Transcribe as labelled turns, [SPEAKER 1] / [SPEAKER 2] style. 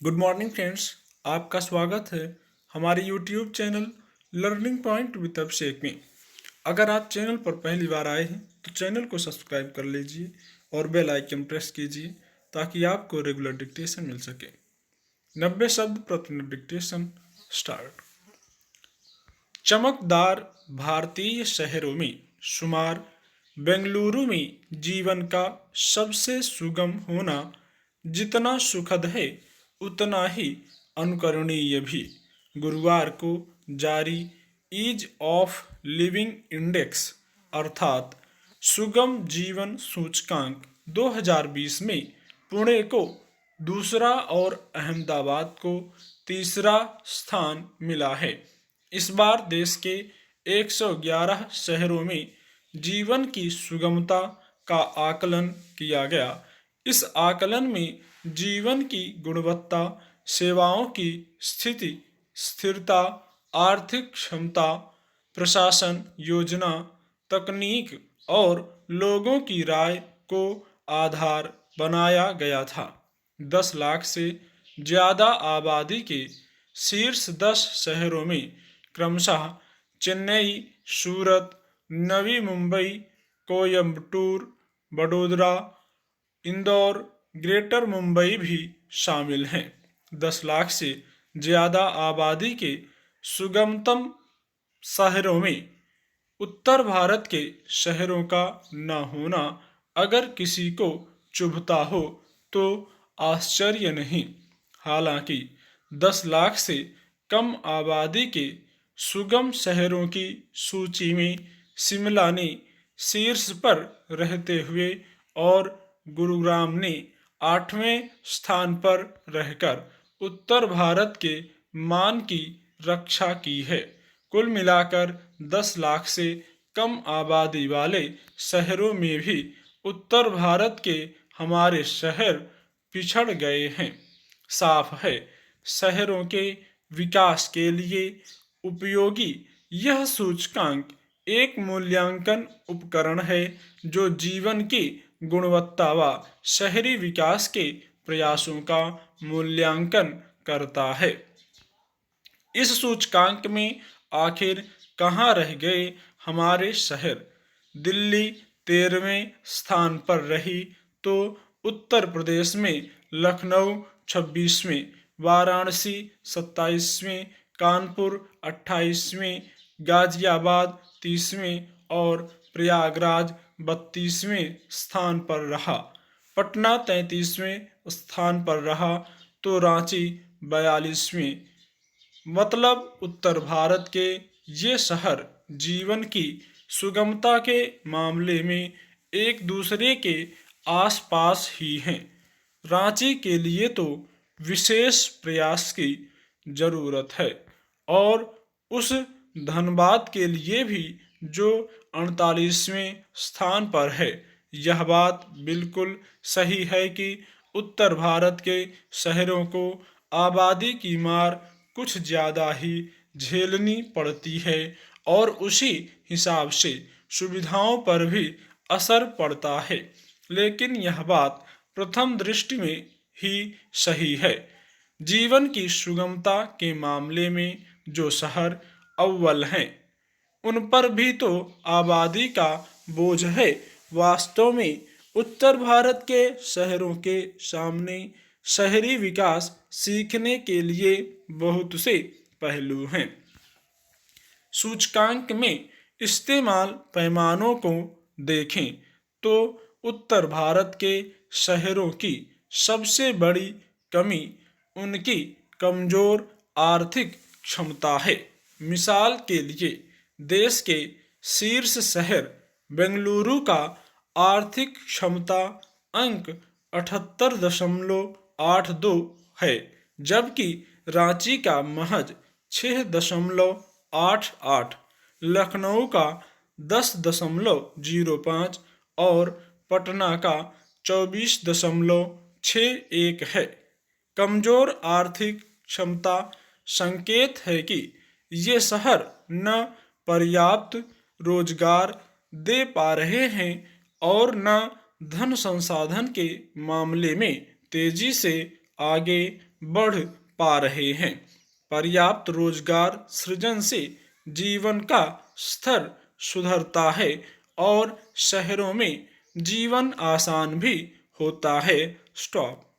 [SPEAKER 1] Good morning friends. आपका स्वागत है हमारे YouTube channel learning point with Abhishek में। अगर आप चैनल पर पहली बार आए हैं तो चैनल को सब्सक्राइब कर लीजिए और बेल आइकन प्रेस कीजिए ताकि आपको रेगुलर डिक्टेशन मिल सके। 90 शब्द प्रति मिनट डिक्टेशन स्टार्ट। चमकदार भारतीय शहरों में शुमार बेंगलुरु में जीवन का सबसे सुगम होना जितना सुखद है उतना ही अनुकरणीय भी। गुरुवार को जारी ईज ऑफ लिविंग इंडेक्स अर्थात सुगम जीवन सूचकांक 2020 में पुणे को दूसरा और अहमदाबाद को तीसरा स्थान मिला है। इस बार देश के 111 शहरों में जीवन की सुगमता का आकलन किया गया। इस आकलन में जीवन की गुणवत्ता, सेवाओं की स्थिति, स्थिरता, आर्थिक क्षमता, प्रशासन, योजना, तकनीक और लोगों की राय को आधार बनाया गया था। 10 लाख से ज़्यादा आबादी के शीर्ष 10 शहरों में क्रमशः चेन्नई, सूरत, नवी मुंबई, कोयम्बटूर, वडोदरा, इंदौर, ग्रेटर मुंबई भी शामिल हैं। 10 लाख से ज़्यादा आबादी के सुगमतम शहरों में उत्तर भारत के शहरों का न होना अगर किसी को चुभता हो तो आश्चर्य नहीं। हालांकि 10 लाख से कम आबादी के सुगम शहरों की सूची में शिमला ने शीर्ष पर रहते हुए और गुरुग्राम ने 8वें स्थान पर रहकर उत्तर भारत के मान की रक्षा की है। कुल मिलाकर 10 लाख से कम आबादी वाले शहरों में भी उत्तर भारत के हमारे शहर पिछड़ गए हैं। साफ है, शहरों के विकास के लिए उपयोगी यह सूचकांक एक मूल्यांकन उपकरण है जो जीवन की गुणवत्ता व शहरी विकास के प्रयासों का मूल्यांकन करता है। इस सूचकांक में आखिर कहाँ रह गए हमारे शहर? दिल्ली 13वें स्थान पर रही तो उत्तर प्रदेश में लखनऊ 26वें, वाराणसी 27वें, कानपुर 28वें, गाजियाबाद 30वें और प्रयागराज 32वें स्थान पर रहा। पटना 33वें स्थान पर रहा तो रांची 42वें। मतलब उत्तर भारत के ये शहर जीवन की सुगमता के मामले में एक दूसरे के आसपास ही हैं। रांची के लिए तो विशेष प्रयास की जरूरत है और उस धनबाद के लिए भी जो 38वें स्थान पर है। यह बात बिल्कुल सही है कि उत्तर भारत के शहरों को आबादी की मार कुछ ज़्यादा ही झेलनी पड़ती है और उसी हिसाब से सुविधाओं पर भी असर पड़ता है। लेकिन यह बात प्रथम दृष्टि में ही सही है। जीवन की सुगमता के मामले में जो शहर अव्वल हैं उन पर भी तो आबादी का बोझ है। वास्तव में उत्तर भारत के शहरों के सामने शहरी विकास सीखने के लिए बहुत से पहलू हैं। सूचकांक में इस्तेमाल पैमानों को देखें तो उत्तर भारत के शहरों की सबसे बड़ी कमी उनकी कमजोर आर्थिक क्षमता है। मिसाल के लिए देश के शीर्ष शहर बेंगलुरु का आर्थिक क्षमता अंक 78.82 है, जबकि रांची का महज 6.88, लखनऊ का 10.05 और पटना का 24.61 है। कमजोर आर्थिक क्षमता संकेत है कि ये शहर न पर्याप्त रोजगार दे पा रहे हैं और न धन संसाधन के मामले में तेजी से आगे बढ़ पा रहे हैं। पर्याप्त रोजगार सृजन से जीवन का स्तर सुधरता है और शहरों में जीवन आसान भी होता है। स्टॉप।